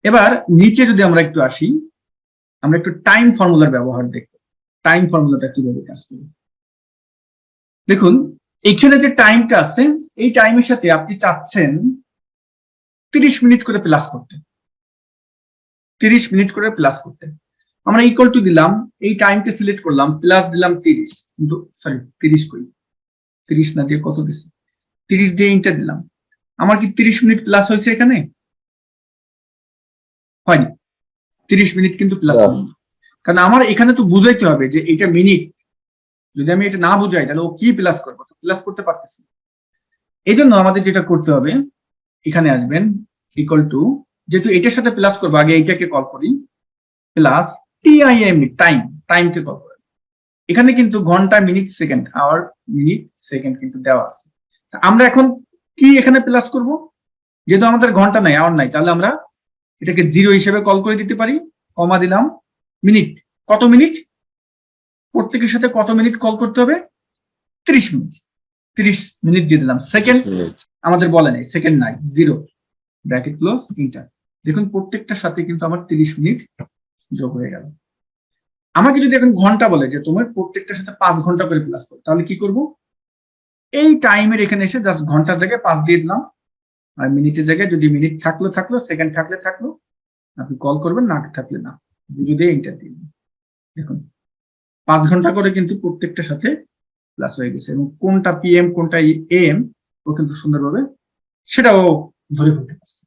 এবার নিচে যদি আমরা একটু আসি, আমরা একটু টাইম ফর্মুলার ব্যবহার দেখব। টাইম ফর্মুলাটা কিভাবে কাজ করে দেখুন। এখানে যে টাইমটা আছে, এই টাইমের সাথে আপনি চাচ্ছেন 30 মিনিট করে প্লাস করতে, 30 মিনিট করে প্লাস করতে। আমরা ইকুয়াল টু দিলাম, এই টাইমকে সিলেক্ট করলাম, প্লাস দিলাম 30, কিন্তু সরি 30 কই, 30 না দিয়ে কত দিছি, 30 দিয়ে ইন্টার দিলাম। আমার কি 30 মিনিট প্লাস হয়েছে? এখানে হয়নি, 30 মিনিট কিন্তু প্লাস হয়নি, কারণ আমার এখানে তো বুঝাইতে হবে যে এটা মিনিট। যদি আমি এটা না বুঝাই তাহলে ও কি প্লাস করবো, প্লাস করতে পারতেছি। এই জন্য আমাদের যেটা করতে হবে, এখানে আসবেন ইকুয়াল টু, যেহেতু এটার সাথে প্লাস করবো, আগে এইটাকে কল করি, প্লাস টিআইএম, টাইম, টাইমকে কল করেন। এখানে কিন্তু ঘন্টা, minute, second, hour, minute, second কিন্তু দেওয়া আছে। আমরা এখন কি এখানে প্লাস করব? যেহেতু আমাদের ঘন্টা নাই, আওয়ার নাই, তাহলে আমরা এটাকে 0 হিসেবে কল করে দিতে পারি, কমা দিলাম, মিনিট, কত মিনিট, প্রত্যেকের সাথে কত মিনিট কল করতে হবে? 30 মিনিট, 30 মিনিট দিয়ে দিলাম। সেকেন্ড আমাদের বলে নাই, সেকেন্ড নাই, 0, ব্র্যাকেট ক্লোজ, ইন্টার। দেখুন প্রত্যেকটার সাথে কিন্তু আমার 30 মিনিট যোগ হয়ে গেল। আমাকে যদি এখন ঘন্টা বলে যে তোমার প্রত্যেকটার সাথে 5 ঘন্টা করে প্লাস করো, তাহলে কি করব? এই টাইমের এখানে এসে জাস্ট ঘন্টার জায়গায় 5 দিয়ে দিলাম, আর মিনিটের জায়গায় যদি মিনিট থাকলো থাকলো, সেকেন্ড থাকলে থাকলো, আপনি কল করবেন, না থাকলে না, 0 দিয়ে ইন্টার দিয়ে দিন। দেখুন 5 ঘন্টা করে কিন্তু প্রত্যেকটার সাথে প্লাস হয়ে গেছে, এবং কোনটা পিএম কোনটা এএম ও কিন্তু সুন্দরভাবে সেটাও ধরে ফেলতে পারছে।